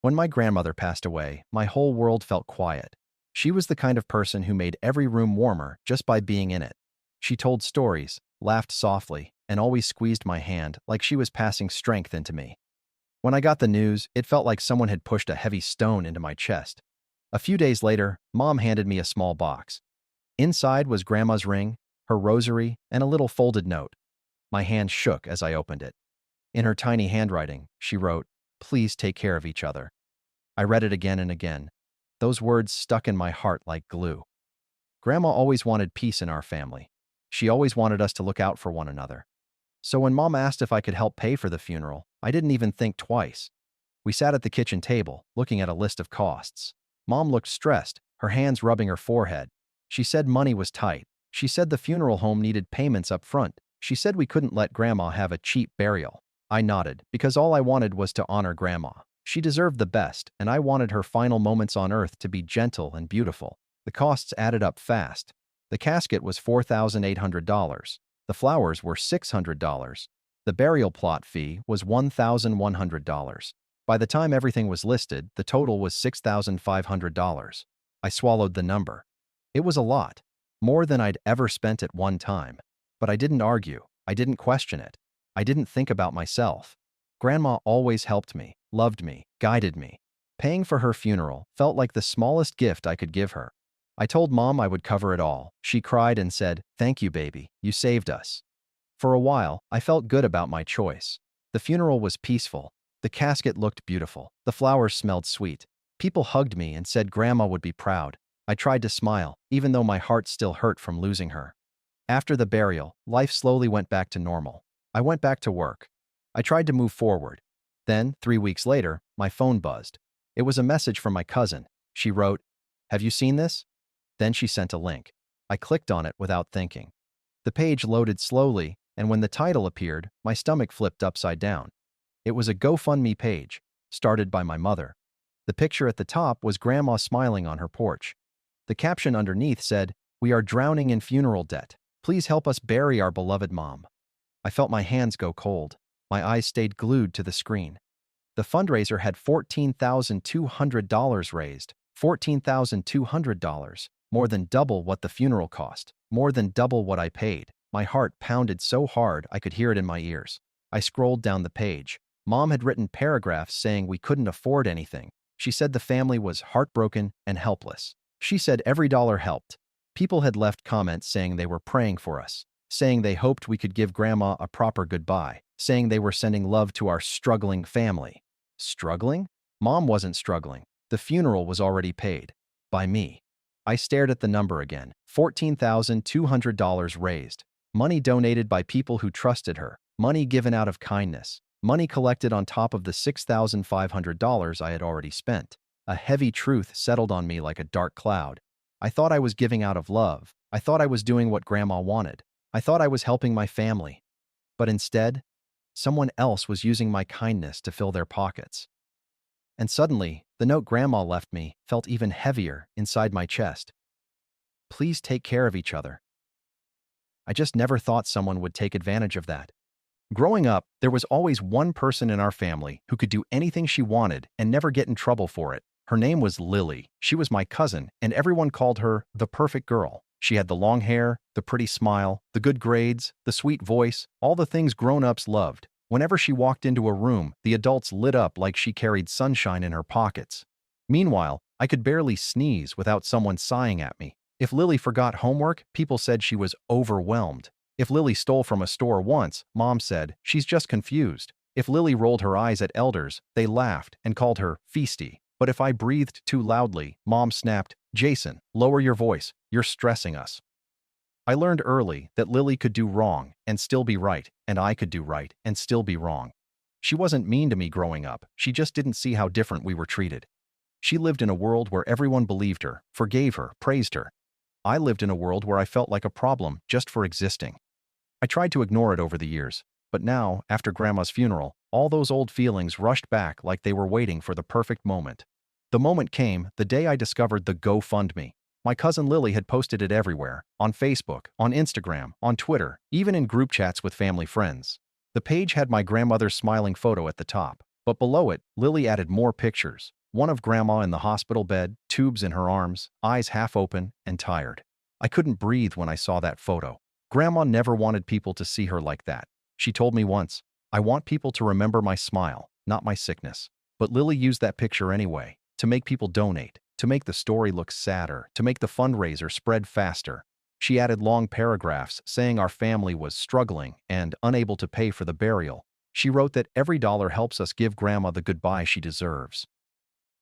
When my grandmother passed away, my whole world felt quiet. She was the kind of person who made every room warmer just by being in it. She told stories, laughed softly, and always squeezed my hand like she was passing strength into me. When I got the news, it felt like someone had pushed a heavy stone into my chest. A few days later, Mom handed me a small box. Inside was Grandma's ring, her rosary, and a little folded note. My hand shook as I opened it. In her tiny handwriting, she wrote, "Please take care of each other." I read it again and again. Those words stuck in my heart like glue. Grandma always wanted peace in our family. She always wanted us to look out for one another. So when Mom asked if I could help pay for the funeral, I didn't even think twice. We sat at the kitchen table, looking at a list of costs. Mom looked stressed, her hands rubbing her forehead. She said money was tight. She said the funeral home needed payments up front. She said we couldn't let Grandma have a cheap burial. I nodded, because all I wanted was to honor Grandma. She deserved the best, and I wanted her final moments on Earth to be gentle and beautiful. The costs added up fast. The casket was $4,800. The flowers were $600. The burial plot fee was $1,100. By the time everything was listed, the total was $6,500. I swallowed the number. It was a lot, more than I'd ever spent at one time. But I didn't argue. I didn't question it. I didn't think about myself. Grandma always helped me, loved me, guided me. Paying for her funeral felt like the smallest gift I could give her. I told Mom I would cover it all. She cried and said, "Thank you, baby. You saved us." For a while, I felt good about my choice. The funeral was peaceful. The casket looked beautiful. The flowers smelled sweet. People hugged me and said Grandma would be proud. I tried to smile, even though my heart still hurt from losing her. After the burial, life slowly went back to normal. I went back to work. I tried to move forward. Then, 3 weeks later, my phone buzzed. It was a message from my cousin. She wrote, "Have you seen this?" Then she sent a link. I clicked on it without thinking. The page loaded slowly, and when the title appeared, my stomach flipped upside down. It was a GoFundMe page, started by my mother. The picture at the top was Grandma smiling on her porch. The caption underneath said, "We are drowning in funeral debt. Please help us bury our beloved Mom." I felt my hands go cold. My eyes stayed glued to the screen. The fundraiser had $14,200 raised. $14,200. More than double what the funeral cost. More than double what I paid. My heart pounded so hard I could hear it in my ears. I scrolled down the page. Mom had written paragraphs saying we couldn't afford anything. She said the family was heartbroken and helpless. She said every dollar helped. People had left comments saying they were praying for us, saying they hoped we could give Grandma a proper goodbye, saying they were sending love to our struggling family. Struggling? Mom wasn't struggling. The funeral was already paid. By me. I stared at the number again. $14,200 raised. Money donated by people who trusted her. Money given out of kindness. Money collected on top of the $6,500 I had already spent. A heavy truth settled on me like a dark cloud. I thought I was giving out of love. I thought I was doing what Grandma wanted. I thought I was helping my family. But instead, someone else was using my kindness to fill their pockets. And suddenly, the note Grandma left me felt even heavier inside my chest. Please take care of each other. I just never thought someone would take advantage of that. Growing up, there was always one person in our family who could do anything she wanted and never get in trouble for it. Her name was Lily. She was my cousin, and everyone called her the perfect girl. She had the long hair, the pretty smile, the good grades, the sweet voice, all the things grown-ups loved. Whenever she walked into a room, the adults lit up like she carried sunshine in her pockets. Meanwhile, I could barely sneeze without someone sighing at me. If Lily forgot homework, people said she was overwhelmed. If Lily stole from a store once, Mom said, "She's just confused." If Lily rolled her eyes at elders, they laughed and called her feisty. But if I breathed too loudly, Mom snapped, "Jason, lower your voice, you're stressing us." I learned early that Lily could do wrong and still be right, and I could do right and still be wrong. She wasn't mean to me growing up, she just didn't see how different we were treated. She lived in a world where everyone believed her, forgave her, praised her. I lived in a world where I felt like a problem just for existing. I tried to ignore it over the years, but now, after Grandma's funeral, all those old feelings rushed back like they were waiting for the perfect moment. The moment came the day I discovered the GoFundMe. My cousin Lily had posted it everywhere, on Facebook, on Instagram, on Twitter, even in group chats with family friends. The page had my grandmother's smiling photo at the top. But below it, Lily added more pictures. One of Grandma in the hospital bed, tubes in her arms, eyes half open and tired. I couldn't breathe when I saw that photo. Grandma never wanted people to see her like that. She told me once, "I want people to remember my smile, not my sickness." But Lily used that picture anyway, to make people donate, to make the story look sadder, to make the fundraiser spread faster. She added long paragraphs saying our family was struggling and unable to pay for the burial. She wrote that every dollar helps us give Grandma the goodbye she deserves.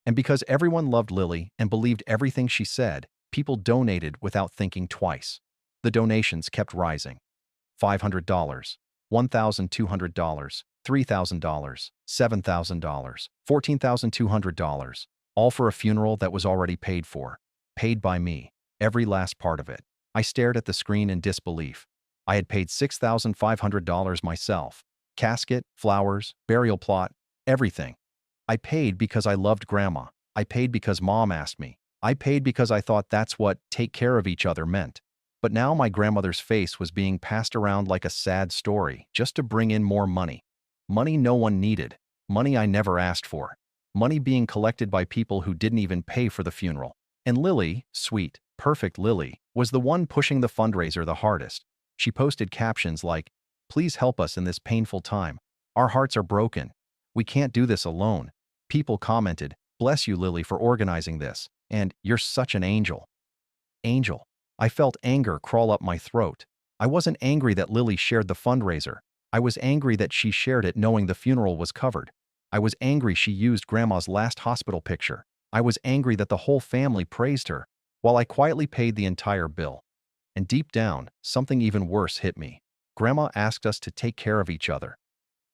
And because everyone loved Lily and believed everything she said, people donated without thinking twice. The donations kept rising. $500, $1,200, $3,000, $7,000, $14,200, all for a funeral that was already paid for. Paid by me. Every last part of it. I stared at the screen in disbelief. I had paid $6,500 myself. Casket, flowers, burial plot, everything. I paid because I loved Grandma. I paid because Mom asked me. I paid because I thought that's what take care of each other meant. But now my grandmother's face was being passed around like a sad story, just to bring in more money. Money no one needed. Money I never asked for. Money being collected by people who didn't even pay for the funeral. And Lily, sweet, perfect Lily, was the one pushing the fundraiser the hardest. She posted captions like, "Please help us in this painful time. Our hearts are broken. We can't do this alone." People commented, "Bless you, Lily, for organizing this," and "You're such an angel." Angel. I felt anger crawl up my throat. I wasn't angry that Lily shared the fundraiser. I was angry that she shared it knowing the funeral was covered. I was angry she used Grandma's last hospital picture. I was angry that the whole family praised her, while I quietly paid the entire bill. And deep down, something even worse hit me. Grandma asked us to take care of each other.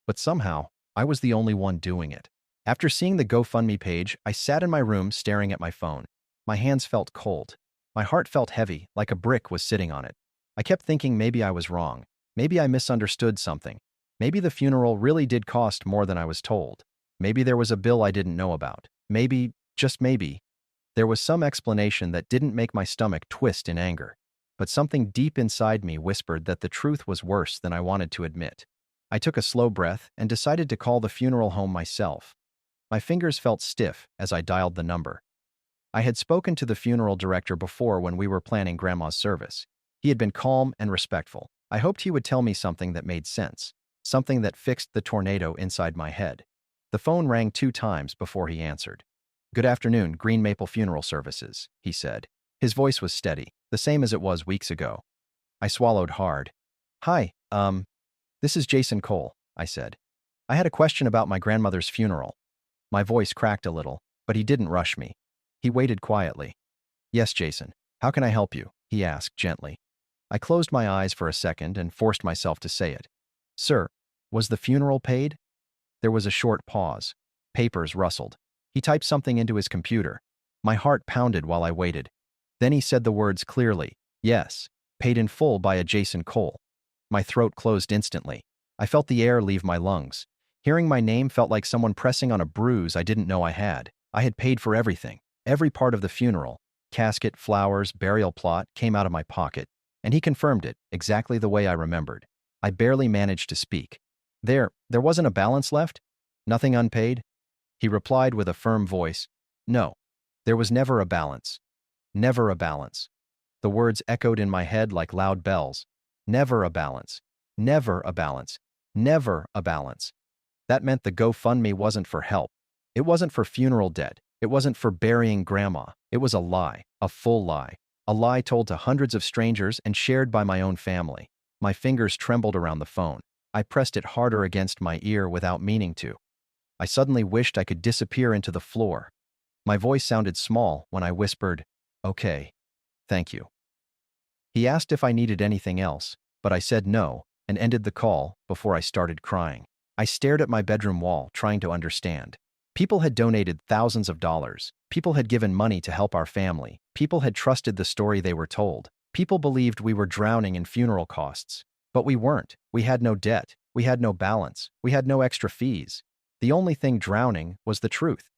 But somehow, I was the only one doing it. After seeing the GoFundMe page, I sat in my room staring at my phone. My hands felt cold. My heart felt heavy, like a brick was sitting on it. I kept thinking maybe I was wrong. Maybe I misunderstood something. Maybe the funeral really did cost more than I was told. Maybe there was a bill I didn't know about. Maybe, just maybe, there was some explanation that didn't make my stomach twist in anger. But something deep inside me whispered that the truth was worse than I wanted to admit. I took a slow breath and decided to call the funeral home myself. My fingers felt stiff as I dialed the number. I had spoken to the funeral director before when we were planning Grandma's service. He had been calm and respectful. I hoped he would tell me something that made sense, something that fixed the tornado inside my head. The phone rang 2 times before he answered. "Good afternoon, Green Maple Funeral Services," he said. His voice was steady, the same as it was weeks ago. I swallowed hard. "Hi, this is Jason Cole," I said. "I had a question about my grandmother's funeral." My voice cracked a little, but he didn't rush me. He waited quietly. "Yes, Jason. How can I help you?" he asked gently. I closed my eyes for a second and forced myself to say it. "Sir, was the funeral paid?" There was a short pause. Papers rustled. He typed something into his computer. My heart pounded while I waited. Then he said the words clearly. "Yes, paid in full by a Jason Cole." My throat closed instantly. I felt the air leave my lungs. Hearing my name felt like someone pressing on a bruise I didn't know I had. I had paid for everything. Every part of the funeral, casket, flowers, burial plot, came out of my pocket. And he confirmed it, exactly the way I remembered. I barely managed to speak. There wasn't a balance left? Nothing unpaid?" He replied with a firm voice. "No, there was never a balance. Never a balance." The words echoed in my head like loud bells. Never a balance. Never a balance. Never a balance. That meant the GoFundMe wasn't for help. It wasn't for funeral debt. It wasn't for burying Grandma. It was a lie, a full lie. A lie told to hundreds of strangers and shared by my own family. My fingers trembled around the phone. I pressed it harder against my ear without meaning to. I suddenly wished I could disappear into the floor. My voice sounded small when I whispered, "Okay, thank you." He asked if I needed anything else, but I said no and ended the call before I started crying. I stared at my bedroom wall, trying to understand. People had donated thousands of dollars. People had given money to help our family. People had trusted the story they were told. People believed we were drowning in funeral costs. But we weren't. We had no debt. We had no balance. We had no extra fees. The only thing drowning was the truth.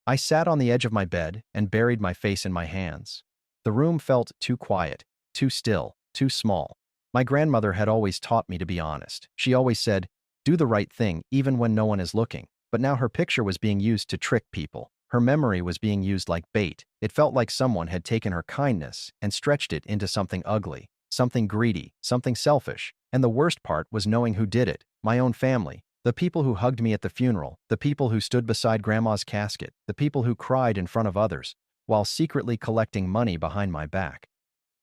I sat on the edge of my bed and buried my face in my hands. The room felt too quiet, too still, too small. My grandmother had always taught me to be honest. She always said, "Do the right thing even when no one is looking." But now her picture was being used to trick people. Her memory was being used like bait. It felt like someone had taken her kindness and stretched it into something ugly, something greedy, something selfish. And the worst part was knowing who did it. My own family. The people who hugged me at the funeral, the people who stood beside Grandma's casket, the people who cried in front of others, while secretly collecting money behind my back.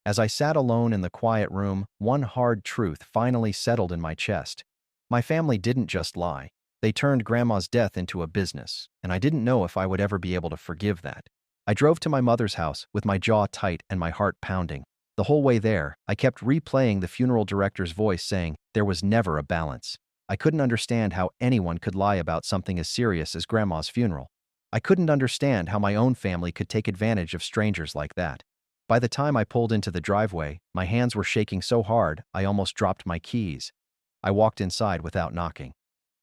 As I sat alone in the quiet room, one hard truth finally settled in my chest. My family didn't just lie. They turned Grandma's death into a business, and I didn't know if I would ever be able to forgive that. I drove to my mother's house with my jaw tight and my heart pounding. The whole way there, I kept replaying the funeral director's voice saying, there was never a balance. I couldn't understand how anyone could lie about something as serious as Grandma's funeral. I couldn't understand how my own family could take advantage of strangers like that. By the time I pulled into the driveway, my hands were shaking so hard I almost dropped my keys. I walked inside without knocking.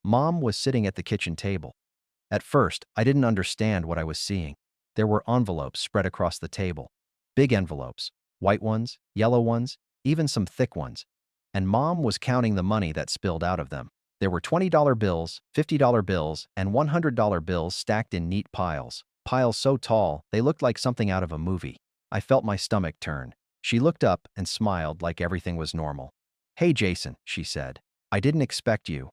Mom was sitting at the kitchen table. At first, I didn't understand what I was seeing. There were envelopes spread across the table. Big envelopes, white ones, yellow ones, even some thick ones. And Mom was counting the money that spilled out of them. There were $20 bills, $50 bills, and $100 bills stacked in neat piles. Piles so tall, they looked like something out of a movie. I felt my stomach turn. She looked up and smiled like everything was normal. "Hey, Jason," she said. "I didn't expect you."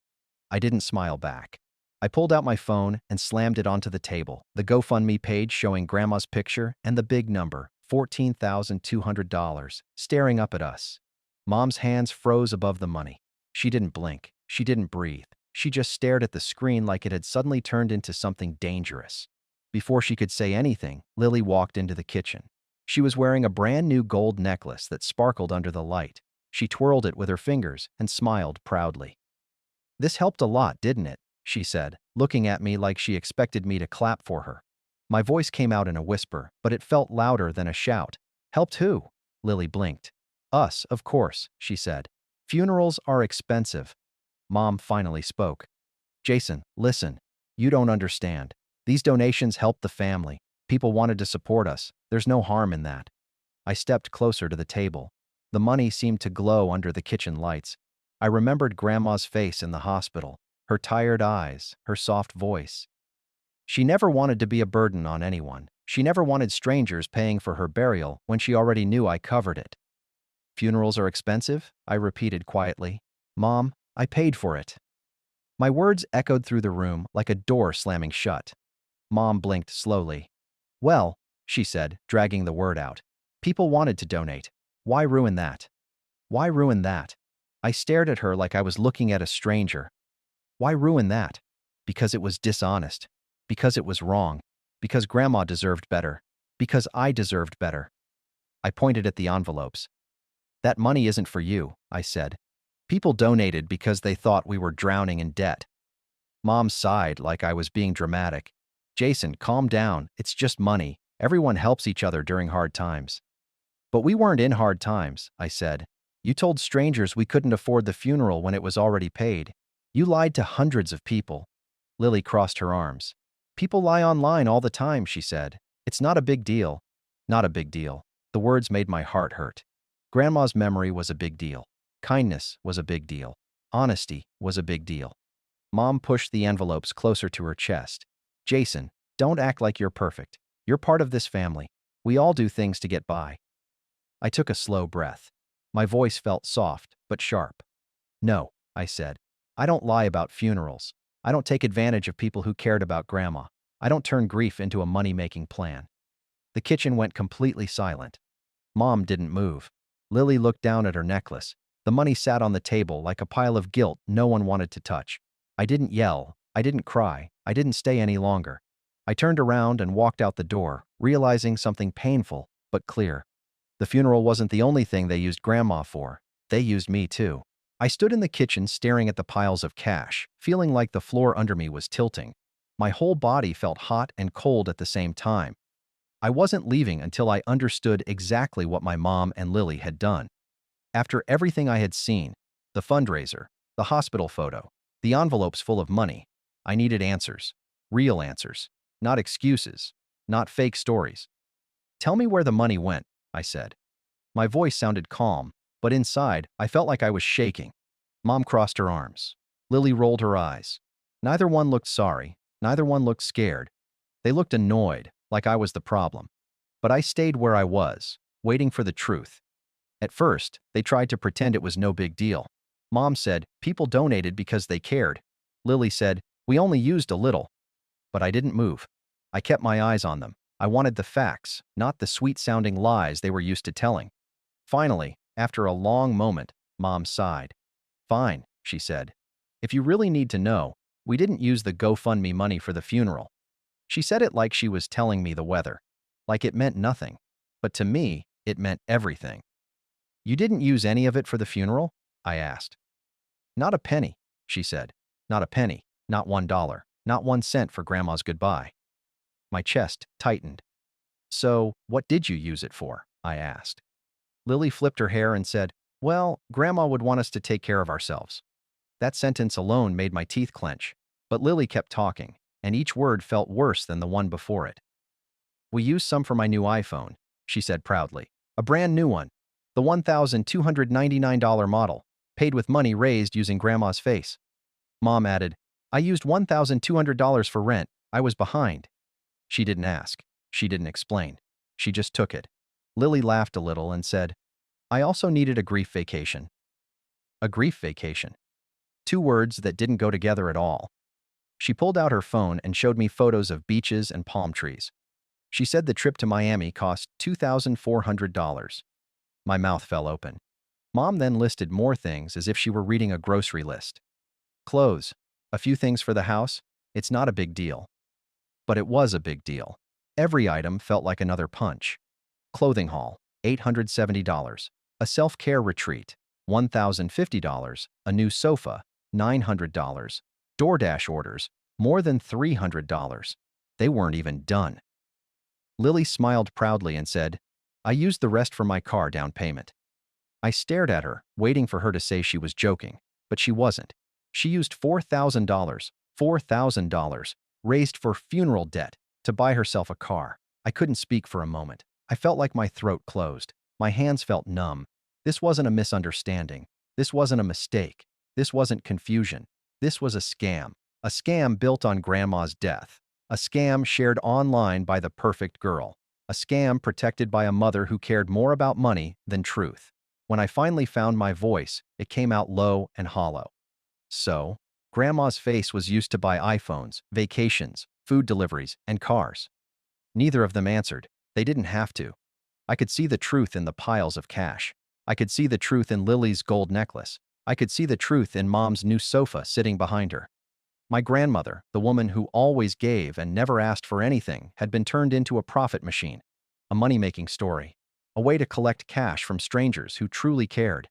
I didn't smile back. I pulled out my phone and slammed it onto the table, the GoFundMe page showing Grandma's picture and the big number, $14,200, staring up at us. Mom's hands froze above the money. She didn't blink. She didn't breathe. She just stared at the screen like it had suddenly turned into something dangerous. Before she could say anything, Lily walked into the kitchen. She was wearing a brand new gold necklace that sparkled under the light. She twirled it with her fingers and smiled proudly. "This helped a lot, didn't it?" she said, looking at me like she expected me to clap for her. My voice came out in a whisper, but it felt louder than a shout. "Helped who?" Lily blinked. "Us, of course," she said. "Funerals are expensive." Mom finally spoke. "Jason, listen. You don't understand. These donations helped the family. People wanted to support us. There's no harm in that." I stepped closer to the table. The money seemed to glow under the kitchen lights. I remembered Grandma's face in the hospital, her tired eyes, her soft voice. She never wanted to be a burden on anyone. She never wanted strangers paying for her burial when she already knew I covered it. "Funerals are expensive?" I repeated quietly. "Mom, I paid for it." My words echoed through the room like a door slamming shut. Mom blinked slowly. "Well," she said, dragging the word out, "people wanted to donate. Why ruin that? Why ruin that?" I stared at her like I was looking at a stranger. Why ruin that? Because it was dishonest. Because it was wrong. Because Grandma deserved better. Because I deserved better. I pointed at the envelopes. "That money isn't for you," I said. "People donated because they thought we were drowning in debt." Mom sighed like I was being dramatic. "Jason, calm down. It's just money. Everyone helps each other during hard times." "But we weren't in hard times," I said. "You told strangers we couldn't afford the funeral when it was already paid. You lied to hundreds of people." Lily crossed her arms. "People lie online all the time," she said. "It's not a big deal." Not a big deal. The words made my heart hurt. Grandma's memory was a big deal. Kindness was a big deal. Honesty was a big deal. Mom pushed the envelopes closer to her chest. "Jason, don't act like you're perfect. You're part of this family. We all do things to get by." I took a slow breath. My voice felt soft, but sharp. "No," I said. "I don't lie about funerals. I don't take advantage of people who cared about Grandma. I don't turn grief into a money-making plan." The kitchen went completely silent. Mom didn't move. Lily looked down at her necklace. The money sat on the table like a pile of guilt no one wanted to touch. I didn't yell. I didn't cry. I didn't stay any longer. I turned around and walked out the door, realizing something painful, but clear. The funeral wasn't the only thing they used Grandma for. They used me too. I stood in the kitchen staring at the piles of cash, feeling like the floor under me was tilting. My whole body felt hot and cold at the same time. I wasn't leaving until I understood exactly what my mom and Lily had done. After everything I had seen, the fundraiser, the hospital photo, the envelopes full of money, I needed answers. Real answers. Not excuses. Not fake stories. "Tell me where the money went," I said. My voice sounded calm, but inside, I felt like I was shaking. Mom crossed her arms. Lily rolled her eyes. Neither one looked sorry. Neither one looked scared. They looked annoyed, like I was the problem. But I stayed where I was, waiting for the truth. At first, they tried to pretend it was no big deal. Mom said, people donated because they cared. Lily said, we only used a little. But I didn't move. I kept my eyes on them. I wanted the facts, not the sweet-sounding lies they were used to telling. Finally, after a long moment, Mom sighed. Fine, she said. If you really need to know, we didn't use the GoFundMe money for the funeral. She said it like she was telling me the weather. Like it meant nothing. But to me, it meant everything. You didn't use any of it for the funeral? I asked. Not a penny, she said. Not a penny, not $1, not 1 cent for Grandma's goodbye. My chest tightened. So, what did you use it for? I asked. Lily flipped her hair and said, well, Grandma would want us to take care of ourselves. That sentence alone made my teeth clench, but Lily kept talking, and each word felt worse than the one before it. We used some for my new iPhone, she said proudly. A brand new one. The $1,299 model, paid with money raised using Grandma's face. Mom added, I used $1,200 for rent. I was behind. She didn't ask. She didn't explain. She just took it. Lily laughed a little and said, I also needed a grief vacation. A grief vacation. 2 words that didn't go together at all. She pulled out her phone and showed me photos of beaches and palm trees. She said the trip to Miami cost $2,400. My mouth fell open. Mom then listed more things as if she were reading a grocery list. Clothes, a few things for the house, it's not a big deal. But it was a big deal. Every item felt like another punch. Clothing haul, $870. A self-care retreat, $1,050. A new sofa, $900. DoorDash orders, more than $300. They weren't even done. Lily smiled proudly and said, I used the rest for my car down payment. I stared at her, waiting for her to say she was joking, but she wasn't. She used $4,000, raised for funeral debt, to buy herself a car. I couldn't speak for a moment. I felt like my throat closed. My hands felt numb. This wasn't a misunderstanding. This wasn't a mistake. This wasn't confusion. This was a scam. A scam built on Grandma's death. A scam shared online by the perfect girl. A scam protected by a mother who cared more about money than truth. When I finally found my voice, it came out low and hollow. So, Grandma's face was used to buy iPhones, vacations, food deliveries, and cars. Neither of them answered. They didn't have to. I could see the truth in the piles of cash. I could see the truth in Lily's gold necklace. I could see the truth in Mom's new sofa sitting behind her. My grandmother, the woman who always gave and never asked for anything, had been turned into a profit machine, a money-making story, a way to collect cash from strangers who truly cared.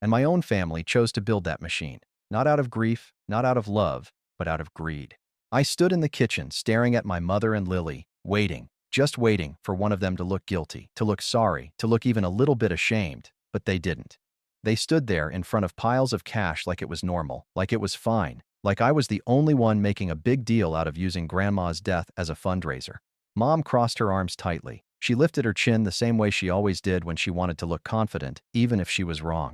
And my own family chose to build that machine, not out of grief, not out of love, but out of greed. I stood in the kitchen staring at my mother and Lily, waiting, just waiting for one of them to look guilty, to look sorry, to look even a little bit ashamed, but they didn't. They stood there in front of piles of cash like it was normal, like it was fine, like I was the only one making a big deal out of using Grandma's death as a fundraiser. Mom crossed her arms tightly. She lifted her chin the same way she always did when she wanted to look confident, even if she was wrong.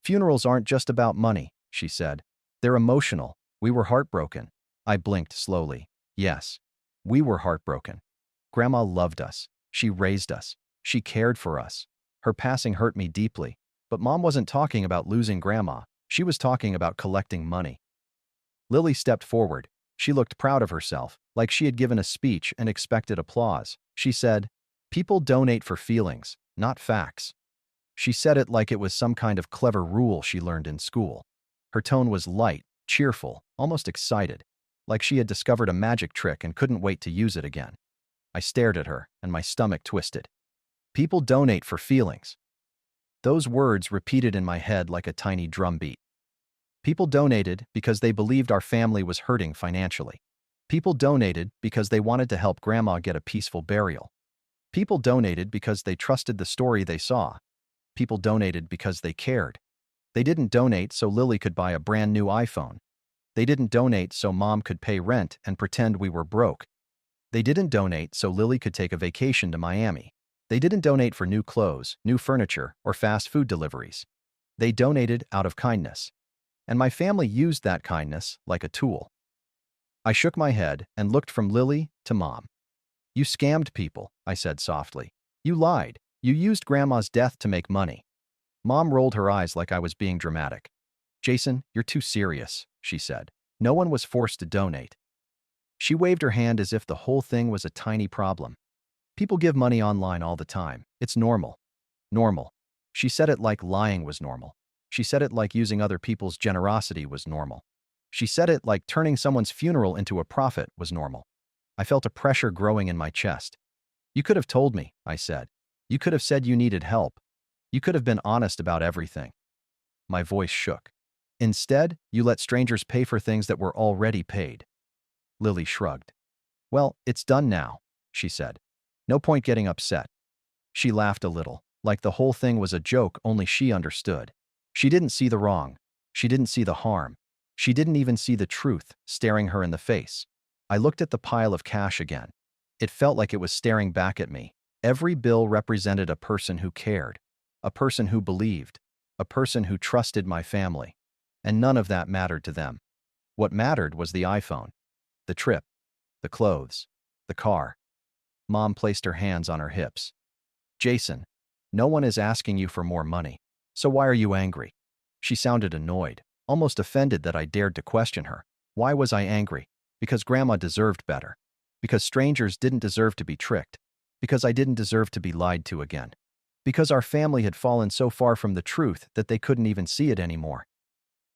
Funerals aren't just about money, she said. They're emotional. We were heartbroken. I blinked slowly. Yes, we were heartbroken. Grandma loved us. She raised us. She cared for us. Her passing hurt me deeply. But Mom wasn't talking about losing Grandma. She was talking about collecting money. Lily stepped forward. She looked proud of herself, like she had given a speech and expected applause. She said, people donate for feelings, not facts. She said it like it was some kind of clever rule she learned in school. Her tone was light, cheerful, almost excited, like she had discovered a magic trick and couldn't wait to use it again. I stared at her, and my stomach twisted. People donate for feelings. Those words repeated in my head like a tiny drum beat. People donated because they believed our family was hurting financially. People donated because they wanted to help Grandma get a peaceful burial. People donated because they trusted the story they saw. People donated because they cared. They didn't donate so Lily could buy a brand new iPhone. They didn't donate so Mom could pay rent and pretend we were broke. They didn't donate so Lily could take a vacation to Miami. They didn't donate for new clothes, new furniture, or fast food deliveries. They donated out of kindness. And my family used that kindness like a tool. I shook my head and looked from Lily to Mom. You scammed people, I said softly. You lied. You used Grandma's death to make money. Mom rolled her eyes like I was being dramatic. Jason, you're too serious, she said. No one was forced to donate. She waved her hand as if the whole thing was a tiny problem. People give money online all the time. It's normal. Normal. She said it like lying was normal. She said it like using other people's generosity was normal. She said it like turning someone's funeral into a profit was normal. I felt a pressure growing in my chest. You could have told me, I said. You could have said you needed help. You could have been honest about everything. My voice shook. Instead, you let strangers pay for things that were already paid. Lily shrugged. Well, it's done now, she said. No point getting upset. She laughed a little, like the whole thing was a joke only she understood. She didn't see the wrong. She didn't see the harm. She didn't even see the truth staring her in the face. I looked at the pile of cash again. It felt like it was staring back at me. Every bill represented a person who cared, a person who believed, a person who trusted my family. And none of that mattered to them. What mattered was the iPhone, the trip, the clothes, the car. Mom placed her hands on her hips. Jason, no one is asking you for more money. So why are you angry? She sounded annoyed, almost offended that I dared to question her. Why was I angry? Because Grandma deserved better. Because strangers didn't deserve to be tricked. Because I didn't deserve to be lied to again. Because our family had fallen so far from the truth that they couldn't even see it anymore.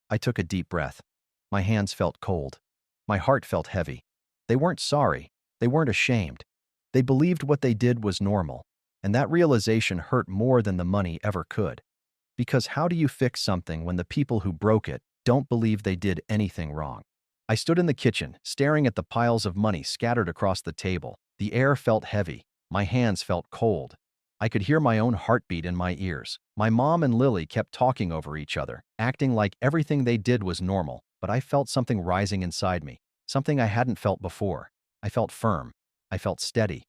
I took a deep breath. My hands felt cold. My heart felt heavy. They weren't sorry. They weren't ashamed. They believed what they did was normal. And that realization hurt more than the money ever could. Because how do you fix something when the people who broke it don't believe they did anything wrong? I stood in the kitchen, staring at the piles of money scattered across the table. The air felt heavy. My hands felt cold. I could hear my own heartbeat in my ears. My mom and Lily kept talking over each other, acting like everything they did was normal, but I felt something rising inside me, something I hadn't felt before. I felt firm. I felt steady.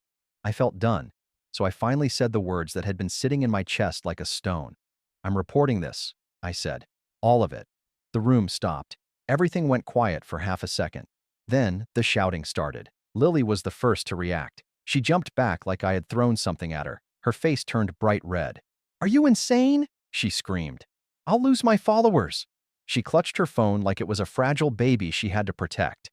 I felt done. So I finally said the words that had been sitting in my chest like a stone. I'm reporting this, I said. All of it. The room stopped. Everything went quiet for half a second. Then the shouting started. Lily was the first to react. She jumped back like I had thrown something at her. Her face turned bright red. Are you insane? She screamed. I'll lose my followers. She clutched her phone like it was a fragile baby she had to protect.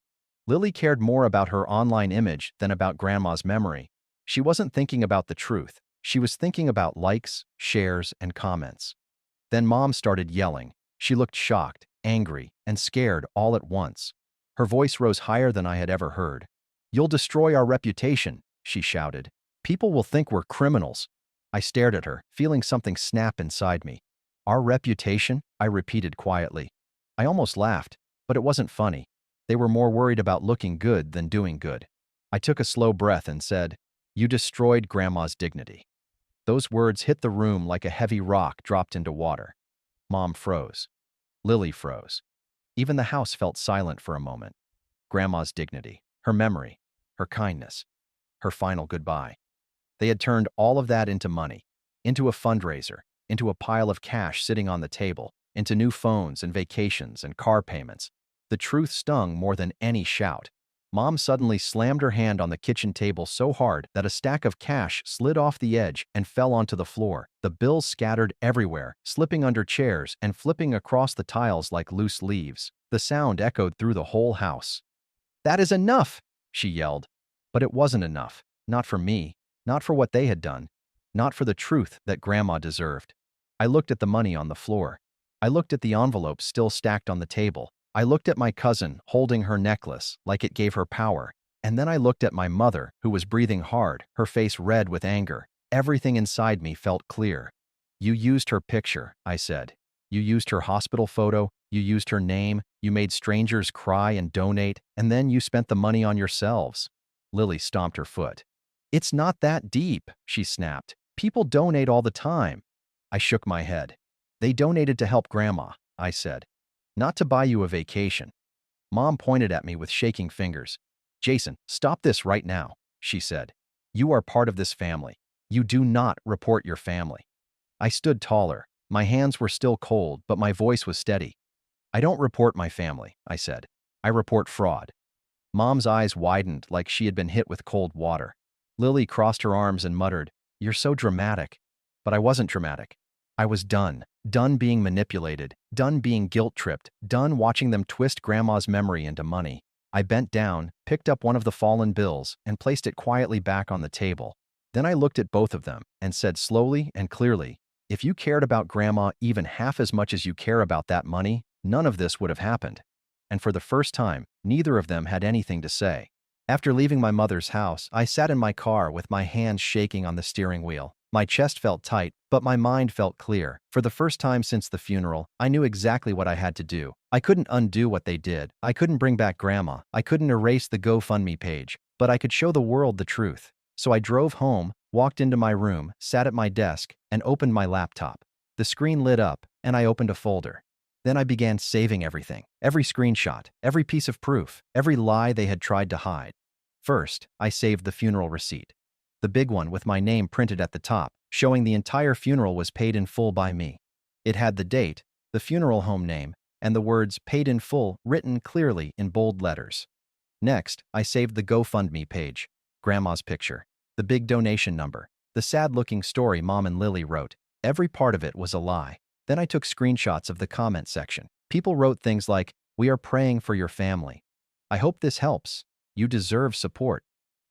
Lily cared more about her online image than about Grandma's memory. She wasn't thinking about the truth. She was thinking about likes, shares, and comments. Then Mom started yelling. She looked shocked, angry, and scared all at once. Her voice rose higher than I had ever heard. You'll destroy our reputation, she shouted. People will think we're criminals. I stared at her, feeling something snap inside me. Our reputation? I repeated quietly. I almost laughed, but it wasn't funny. They were more worried about looking good than doing good. I took a slow breath and said, You destroyed Grandma's dignity. Those words hit the room like a heavy rock dropped into water. Mom froze. Lily froze. Even the house felt silent for a moment. Grandma's dignity, her memory, her kindness, her final goodbye. They had turned all of that into money, into a fundraiser, into a pile of cash sitting on the table, into new phones and vacations and car payments. The truth stung more than any shout. Mom suddenly slammed her hand on the kitchen table so hard that a stack of cash slid off the edge and fell onto the floor. The bills scattered everywhere, slipping under chairs and flipping across the tiles like loose leaves. The sound echoed through the whole house. That is enough, she yelled. But it wasn't enough. Not for me. Not for what they had done. Not for the truth that Grandma deserved. I looked at the money on the floor. I looked at the envelopes still stacked on the table. I looked at my cousin holding her necklace like it gave her power. And then I looked at my mother, who was breathing hard, her face red with anger. Everything inside me felt clear. You used her picture, I said. You used her hospital photo. You used her name. You made strangers cry and donate. And then you spent the money on yourselves. Lily stomped her foot. It's not that deep, she snapped. People donate all the time. I shook my head. They donated to help Grandma, I said. Not to buy you a vacation. Mom pointed at me with shaking fingers. Jason, stop this right now, she said. You are part of this family. You do not report your family. I stood taller. My hands were still cold, but my voice was steady. I don't report my family, I said. I report fraud. Mom's eyes widened like she had been hit with cold water. Lily crossed her arms and muttered, "You're so dramatic." But I wasn't dramatic. I was done. Done being manipulated. Done being guilt-tripped. Done watching them twist Grandma's memory into money. I bent down, picked up one of the fallen bills, and placed it quietly back on the table. Then I looked at both of them and said slowly and clearly, "If you cared about Grandma even half as much as you care about that money, none of this would have happened." And for the first time, neither of them had anything to say. After leaving my mother's house, I sat in my car with my hands shaking on the steering wheel. My chest felt tight, but my mind felt clear. For the first time since the funeral, I knew exactly what I had to do. I couldn't undo what they did. I couldn't bring back Grandma. I couldn't erase the GoFundMe page, but I could show the world the truth. So I drove home, walked into my room, sat at my desk, and opened my laptop. The screen lit up, and I opened a folder. Then I began saving everything. Every screenshot, every piece of proof, every lie they had tried to hide. First, I saved the funeral receipt. The big one with my name printed at the top, showing the entire funeral was paid in full by me. It had the date, the funeral home name, and the words "paid in full" written clearly in bold letters. Next, I saved the GoFundMe page, Grandma's picture, the big donation number, the sad-looking story Mom and Lily wrote. Every part of it was a lie. Then I took screenshots of the comment section. People wrote things like, "We are praying for your family. I hope this helps. You deserve support."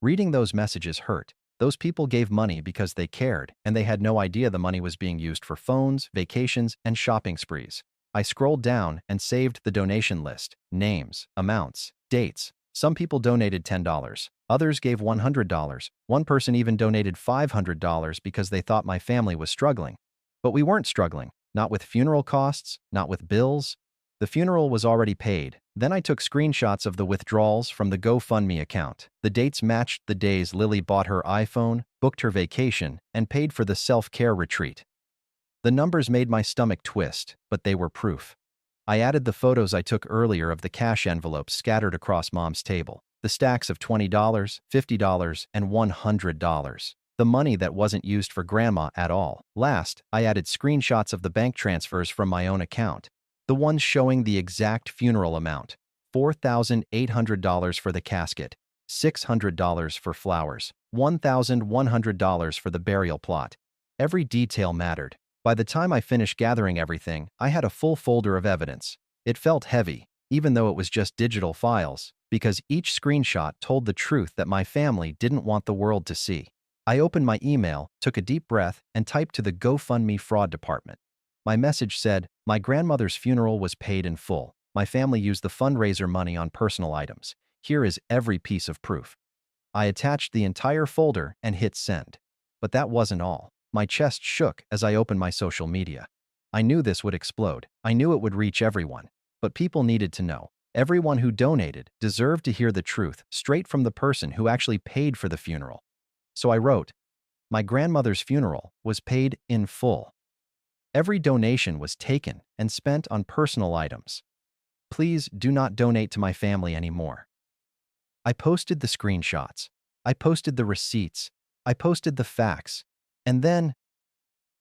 Reading those messages hurt. Those people gave money because they cared, and they had no idea the money was being used for phones, vacations, and shopping sprees. I scrolled down and saved the donation list, names, amounts, dates. Some people donated $10. Others gave $100. One person even donated $500 because they thought my family was struggling. But we weren't struggling, not with funeral costs, not with bills. The funeral was already paid. Then I took screenshots of the withdrawals from the GoFundMe account. The dates matched the days Lily bought her iPhone, booked her vacation, and paid for the self-care retreat. The numbers made my stomach twist, but they were proof. I added the photos I took earlier of the cash envelopes scattered across Mom's table, the stacks of $20, $50, and $100. The money that wasn't used for Grandma at all. Last, I added screenshots of the bank transfers from my own account. The ones showing the exact funeral amount, $4,800 for the casket, $600 for flowers, $1,100 for the burial plot. Every detail mattered. By the time I finished gathering everything, I had a full folder of evidence. It felt heavy, even though it was just digital files, because each screenshot told the truth that my family didn't want the world to see. I opened my email, took a deep breath, and typed to the GoFundMe fraud department. My message said, "My grandmother's funeral was paid in full. My family used the fundraiser money on personal items. Here is every piece of proof." I attached the entire folder and hit send. But that wasn't all. My chest shook as I opened my social media. I knew this would explode. I knew it would reach everyone. But people needed to know. Everyone who donated deserved to hear the truth straight from the person who actually paid for the funeral. So I wrote, "My grandmother's funeral was paid in full. Every donation was taken and spent on personal items. Please do not donate to my family anymore." I posted the screenshots. I posted the receipts. I posted the facts. And then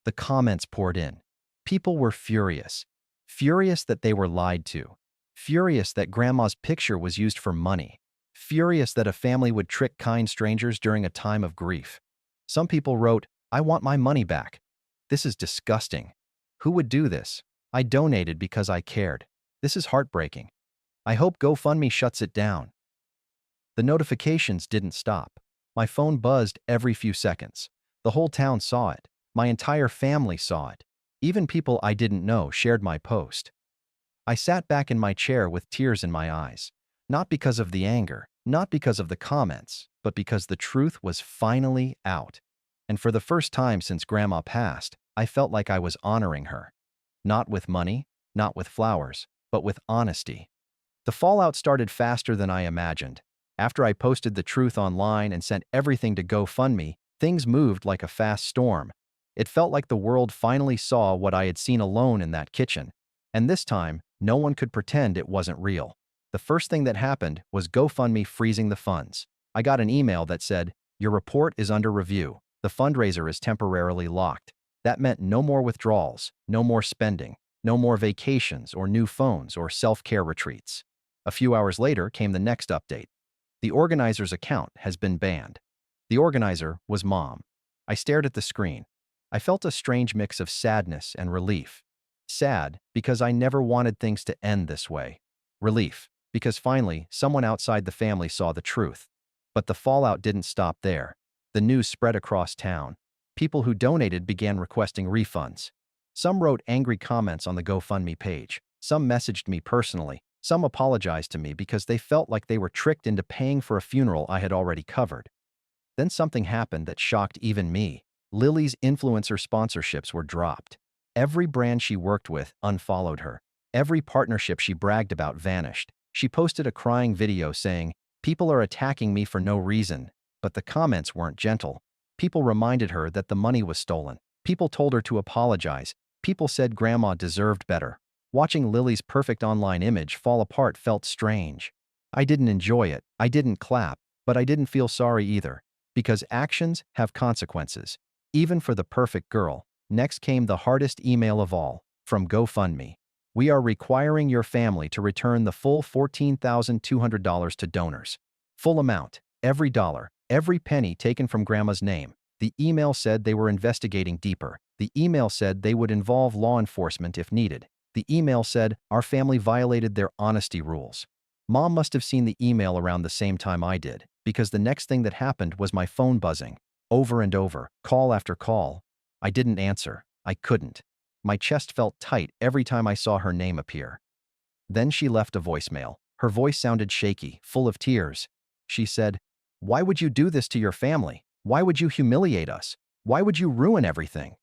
the comments poured in. People were furious. Furious that they were lied to. Furious that Grandma's picture was used for money. Furious that a family would trick kind strangers during a time of grief. Some people wrote, "I want my money back. This is disgusting. Who would do this? I donated because I cared. This is heartbreaking. I hope GoFundMe shuts it down." The notifications didn't stop. My phone buzzed every few seconds. The whole town saw it. My entire family saw it. Even people I didn't know shared my post. I sat back in my chair with tears in my eyes. Not because of the anger, not because of the comments, but because the truth was finally out. And for the first time since Grandma passed, I felt like I was honoring her. Not with money, not with flowers, but with honesty. The fallout started faster than I imagined. After I posted the truth online and sent everything to GoFundMe, things moved like a fast storm. It felt like the world finally saw what I had seen alone in that kitchen. And this time, no one could pretend it wasn't real. The first thing that happened was GoFundMe freezing the funds. I got an email that said, "Your report is under review. The fundraiser is temporarily locked." That meant no more withdrawals, no more spending, no more vacations or new phones or self-care retreats. A few hours later came the next update. The organizer's account has been banned. The organizer was Mom. I stared at the screen. I felt a strange mix of sadness and relief. Sad, because I never wanted things to end this way. Relief, because finally, someone outside the family saw the truth. But the fallout didn't stop there. The news spread across town. People who donated began requesting refunds. Some wrote angry comments on the GoFundMe page. Some messaged me personally. Some apologized to me because they felt like they were tricked into paying for a funeral I had already covered. Then something happened that shocked even me. Lily's influencer sponsorships were dropped. Every brand she worked with unfollowed her. Every partnership she bragged about vanished. She posted a crying video saying, "People are attacking me for no reason." But the comments weren't gentle. People reminded her that the money was stolen. People told her to apologize. People said Grandma deserved better. Watching Lily's perfect online image fall apart felt strange. I didn't enjoy it. I didn't clap. But I didn't feel sorry either. Because actions have consequences. Even for the perfect girl. Next came the hardest email of all, from GoFundMe. "We are requiring your family to return the full $14,200 to donors. Full amount, every dollar, every penny taken from Grandma's name." The email said they were investigating deeper. The email said they would involve law enforcement if needed. The email said our family violated their honesty rules. Mom must have seen the email around the same time I did, because the next thing that happened was my phone buzzing. Over and over, call after call. I didn't answer. I couldn't. My chest felt tight every time I saw her name appear. Then she left a voicemail. Her voice sounded shaky, full of tears. She said, "Why would you do this to your family? Why would you humiliate us? Why would you ruin everything?"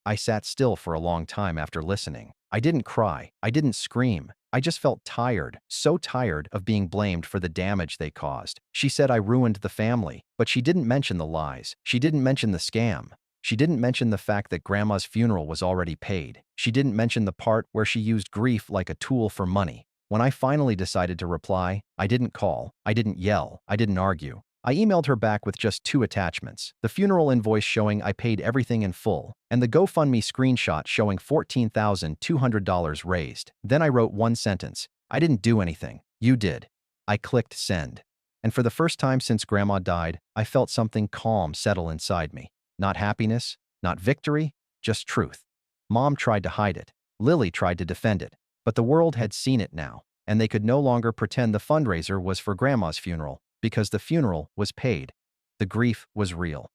I sat still for a long time after listening. I didn't cry. I didn't scream. I just felt tired, so tired of being blamed for the damage they caused. She said I ruined the family, but she didn't mention the lies. She didn't mention the scam. She didn't mention the fact that Grandma's funeral was already paid. She didn't mention the part where she used grief like a tool for money. When I finally decided to reply, I didn't call. I didn't yell. I didn't argue. I emailed her back with just 2 attachments: the funeral invoice showing I paid everything in full, and the GoFundMe screenshot showing $14,200 raised. Then I wrote one sentence: "I didn't do anything. You did." I clicked send. And for the first time since Grandma died, I felt something calm settle inside me. Not happiness, not victory, just truth. Mom tried to hide it. Lily tried to defend it. But the world had seen it now, and they could no longer pretend the fundraiser was for Grandma's funeral, because the funeral was paid. The grief was real.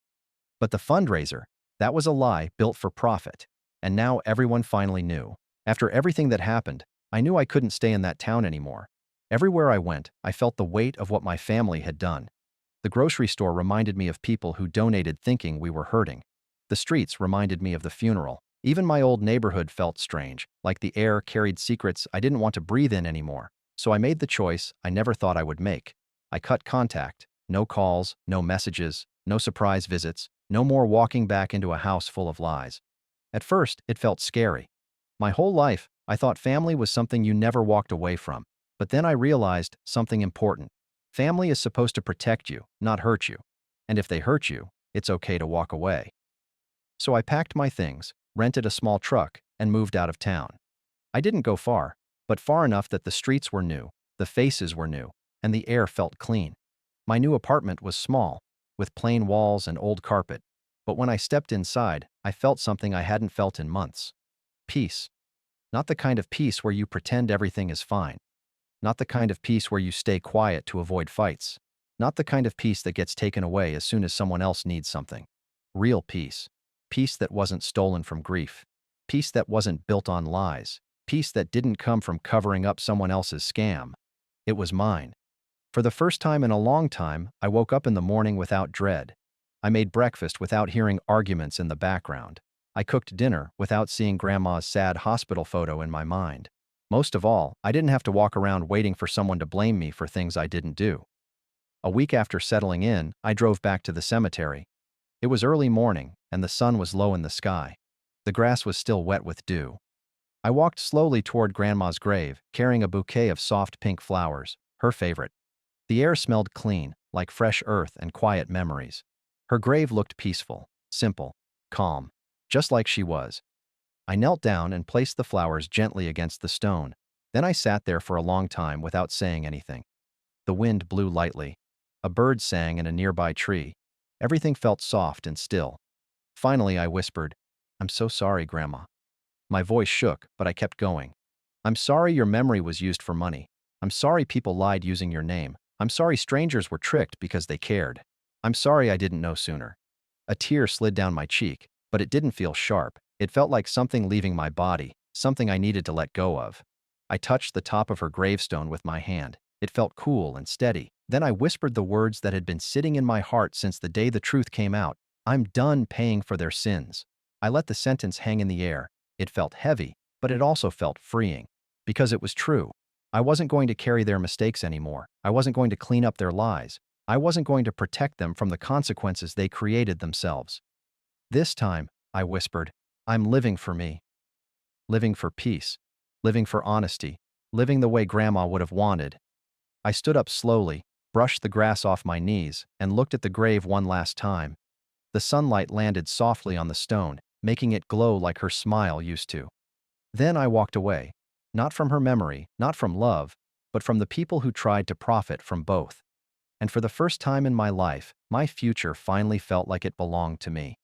But the fundraiser, that was a lie built for profit. And now everyone finally knew. After everything that happened, I knew I couldn't stay in that town anymore. Everywhere I went, I felt the weight of what my family had done. The grocery store reminded me of people who donated thinking we were hurting. The streets reminded me of the funeral. Even my old neighborhood felt strange, like the air carried secrets I didn't want to breathe in anymore. So I made the choice I never thought I would make. I cut contact. No calls, no messages, no surprise visits, no more walking back into a house full of lies. At first, it felt scary. My whole life, I thought family was something you never walked away from. But then I realized something important. Family is supposed to protect you, not hurt you. And if they hurt you, it's okay to walk away. So I packed my things, rented a small truck, and moved out of town. I didn't go far, but far enough that the streets were new, the faces were new, and the air felt clean. My new apartment was small, with plain walls and old carpet. But when I stepped inside, I felt something I hadn't felt in months. Peace. Not the kind of peace where you pretend everything is fine. Not the kind of peace where you stay quiet to avoid fights. Not the kind of peace that gets taken away as soon as someone else needs something. Real peace. Peace that wasn't stolen from grief. Peace that wasn't built on lies. Peace that didn't come from covering up someone else's scam. It was mine. For the first time in a long time, I woke up in the morning without dread. I made breakfast without hearing arguments in the background. I cooked dinner without seeing Grandma's sad hospital photo in my mind. Most of all, I didn't have to walk around waiting for someone to blame me for things I didn't do. A week after settling in, I drove back to the cemetery. It was early morning, and the sun was low in the sky. The grass was still wet with dew. I walked slowly toward Grandma's grave, carrying a bouquet of soft pink flowers, her favorite. The air smelled clean, like fresh earth and quiet memories. Her grave looked peaceful, simple, calm, just like she was. I knelt down and placed the flowers gently against the stone. Then I sat there for a long time without saying anything. The wind blew lightly. A bird sang in a nearby tree. Everything felt soft and still. Finally, I whispered, "I'm so sorry, Grandma." My voice shook, but I kept going. "I'm sorry your memory was used for money. I'm sorry people lied using your name. I'm sorry strangers were tricked because they cared. I'm sorry I didn't know sooner." A tear slid down my cheek, but it didn't feel sharp. It felt like something leaving my body, something I needed to let go of. I touched the top of her gravestone with my hand. It felt cool and steady. Then I whispered the words that had been sitting in my heart since the day the truth came out. "I'm done paying for their sins." I let the sentence hang in the air. It felt heavy, but it also felt freeing. Because it was true. I wasn't going to carry their mistakes anymore. I wasn't going to clean up their lies. I wasn't going to protect them from the consequences they created themselves. This time, I whispered, "I'm living for me. Living for peace. Living for honesty. Living the way Grandma would have wanted." I stood up slowly, brushed the grass off my knees, and looked at the grave one last time. The sunlight landed softly on the stone, making it glow like her smile used to. Then I walked away. Not from her memory, not from love, but from the people who tried to profit from both. And for the first time in my life, my future finally felt like it belonged to me.